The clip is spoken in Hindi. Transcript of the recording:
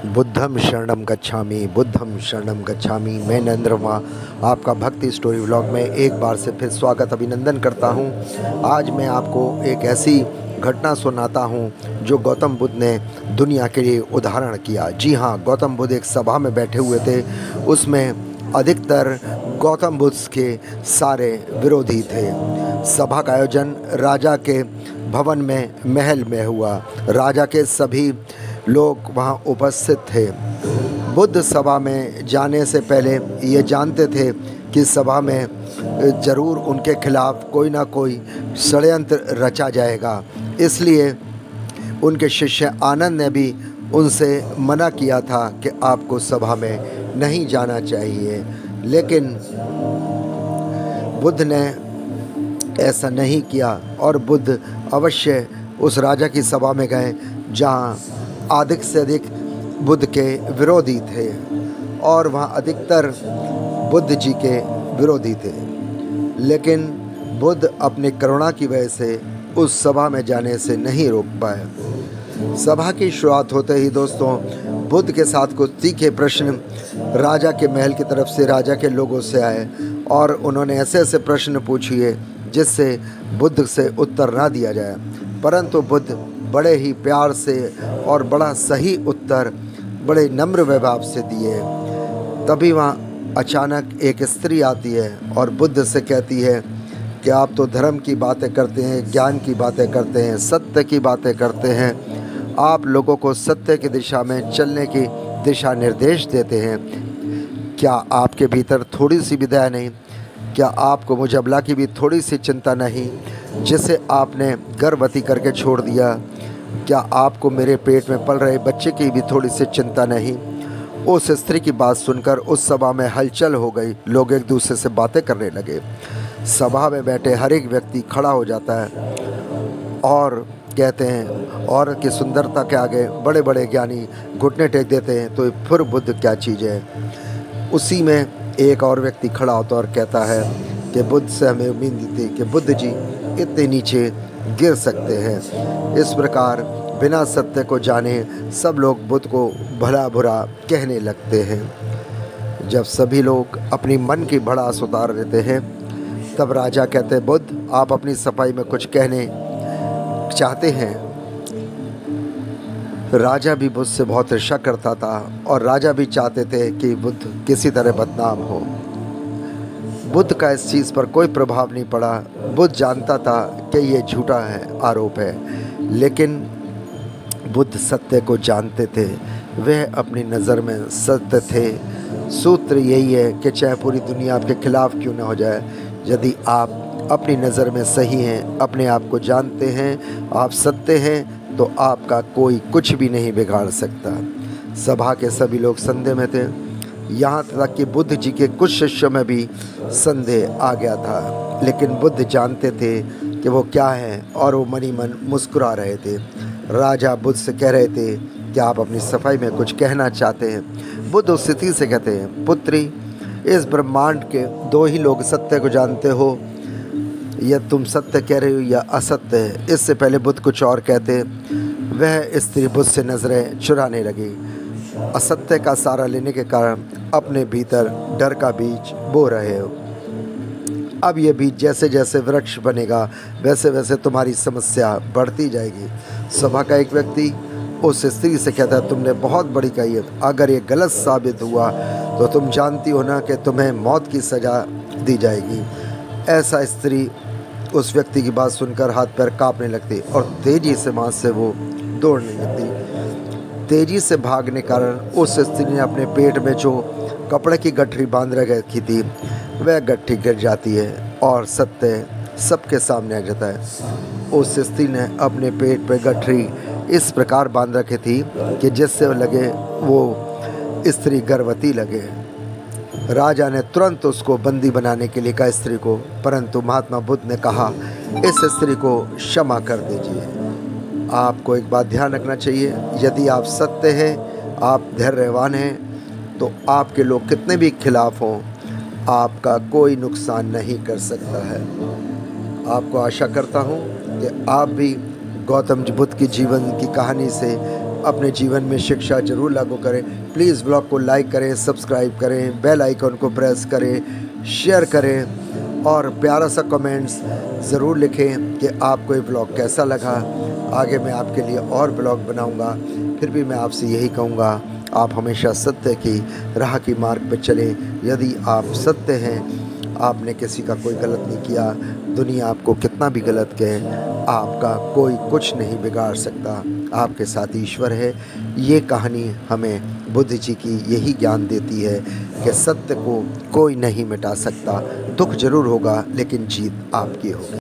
बुद्धम शरणम गच्छामि, बुद्धम शरणम गच्छामि। मैं नरेंद्र वर्मा आपका भक्ति स्टोरी व्लॉग में एक बार से फिर स्वागत अभिनंदन करता हूं। आज मैं आपको एक ऐसी घटना सुनाता हूं जो गौतम बुद्ध ने दुनिया के लिए उदाहरण किया। जी हाँ, गौतम बुद्ध एक सभा में बैठे हुए थे। उसमें अधिकतर गौतम बुद्ध के सारे विरोधी थे। सभा का आयोजन राजा के भवन में, महल में हुआ। राजा के सभी लोग वहाँ उपस्थित थे। बुद्ध सभा में जाने से पहले ये जानते थे कि सभा में ज़रूर उनके खिलाफ कोई ना कोई षड्यंत्र रचा जाएगा। इसलिए उनके शिष्य आनंद ने भी उनसे मना किया था कि आपको सभा में नहीं जाना चाहिए, लेकिन बुद्ध ने ऐसा नहीं किया और बुद्ध अवश्य उस राजा की सभा में गए जहाँ अधिक से अधिक बुद्ध के विरोधी थे और वहाँ अधिकतर बुद्ध जी के विरोधी थे। लेकिन बुद्ध अपनी करुणा की वजह से उस सभा में जाने से नहीं रोक पाए। सभा की शुरुआत होते ही दोस्तों, बुद्ध के साथ कुछ तीखे प्रश्न राजा के महल की तरफ से, राजा के लोगों से आए और उन्होंने ऐसे ऐसे प्रश्न पूछिए जिससे बुद्ध से उत्तर ना दिया जाए, परंतु बुद्ध बड़े ही प्यार से और बड़ा सही उत्तर बड़े नम्र व्यवहार से दिए। तभी वहाँ अचानक एक स्त्री आती है और बुद्ध से कहती है कि आप तो धर्म की बातें करते हैं, ज्ञान की बातें करते हैं, सत्य की बातें करते हैं, आप लोगों को सत्य की दिशा में चलने की दिशा निर्देश देते हैं। क्या आपके भीतर थोड़ी सी भी दया नहीं? क्या आपको मुझे अबला की भी थोड़ी सी चिंता नहीं, जिसे आपने गर्भवती करके छोड़ दिया? क्या आपको मेरे पेट में पल रहे बच्चे की भी थोड़ी सी चिंता नहीं? उस स्त्री की बात सुनकर उस सभा में हलचल हो गई। लोग एक दूसरे से बातें करने लगे। सभा में बैठे हर एक व्यक्ति खड़ा हो जाता है और कहते हैं, औरत की सुंदरता के आगे बड़े बड़े ज्ञानी घुटने टेक देते हैं, तो फिर बुद्ध क्या चीज़ है। उसी में एक और व्यक्ति खड़ा होता और कहता है कि बुद्ध से हमें उम्मीद थी कि बुद्ध जी इतने नीचे गिर सकते हैं। इस प्रकार बिना सत्य को जाने सब लोग बुद्ध को भला बुरा कहने लगते हैं। जब सभी लोग अपनी मन की भड़ास उतार देते हैं, तब राजा कहते हैं, बुद्ध आप अपनी सफाई में कुछ कहने चाहते हैं? राजा भी बुद्ध से बहुत ईर्ष्या करता था और राजा भी चाहते थे कि बुद्ध किसी तरह बदनाम हो। बुद्ध का इस चीज़ पर कोई प्रभाव नहीं पड़ा। बुद्ध जानता था कि ये झूठा है, आरोप है, लेकिन बुद्ध सत्य को जानते थे। वह अपनी नज़र में सत्य थे। सूत्र यही है कि चाहे पूरी दुनिया आपके खिलाफ क्यों ना हो जाए, यदि आप अपनी नज़र में सही हैं, अपने आप को जानते हैं, आप सत्य हैं, तो आपका कोई कुछ भी नहीं बिगाड़ सकता। सभा के सभी लोग संदेह में थे। यहाँ तक कि बुद्ध जी के कुछ शिष्यों में भी संदेह आ गया था, लेकिन बुद्ध जानते थे कि वो क्या है और वो मनी मन मुस्कुरा रहे थे। राजा बुद्ध से कह रहे थे कि आप अपनी सफाई में कुछ कहना चाहते हैं। बुद्ध उस स्थिति से कहते हैं, पुत्री, इस ब्रह्मांड के दो ही लोग सत्य को जानते हो, या तुम सत्य कह रहे हो या असत्य है। इससे पहले बुद्ध कुछ और कहते, वह स्त्री बुद्ध से नज़रें चुराने लगी। असत्य का सहारा लेने के कारण अपने भीतर डर का बीज बो रहे हो। अब ये बीज जैसे जैसे वृक्ष बनेगा, वैसे वैसे तुम्हारी समस्या बढ़ती जाएगी। सभा का एक व्यक्ति उस स्त्री से कहता है, तुमने बहुत बड़ी कही है, अगर ये गलत साबित हुआ तो तुम जानती हो ना कि तुम्हें मौत की सज़ा दी जाएगी। ऐसा स्त्री उस व्यक्ति की बात सुनकर हाथ पैर कांपने लगती और तेज़ी से वहाँ से वो दौड़ने लगती। तेज़ी से भागने के कारण उस स्त्री ने अपने पेट में जो कपड़े की गठरी बांध रखी थी, वह गठरी गिर जाती है और सत्य सबके सामने आ जाता है। उस स्त्री ने अपने पेट पे गठरी इस प्रकार बांध रखी थी कि जिससे लगे वो स्त्री गर्भवती लगे। राजा ने तुरंत उसको बंदी बनाने के लिए कहा स्त्री को, परंतु महात्मा बुद्ध ने कहा, इस स्त्री को क्षमा कर दीजिए। आपको एक बात ध्यान रखना चाहिए, यदि आप सत्य हैं, आप धैर्यवान हैं, तो आपके लोग कितने भी खिलाफ हों, आपका कोई नुकसान नहीं कर सकता है। आपको आशा करता हूँ कि आप भी गौतम बुद्ध की जीवन की कहानी से अपने जीवन में शिक्षा जरूर लागू करें। प्लीज़ ब्लॉग को लाइक करें, सब्सक्राइब करें, बेल आइकन को प्रेस करें, शेयर करें और प्यारा सा कमेंट्स ज़रूर लिखें कि आपको ये ब्लॉग कैसा लगा। आगे मैं आपके लिए और ब्लॉग बनाऊंगा। फिर भी मैं आपसे यही कहूँगा, आप हमेशा सत्य की राह की मार्ग पर चलें। यदि आप सत्य हैं, आपने किसी का कोई गलत नहीं किया, दुनिया आपको कितना भी गलत कहे, आपका कोई कुछ नहीं बिगाड़ सकता। आपके साथ ईश्वर है। ये कहानी हमें बुद्ध जी की यही ज्ञान देती है कि सत्य को कोई नहीं मिटा सकता। दुख जरूर होगा लेकिन जीत आपकी होगी।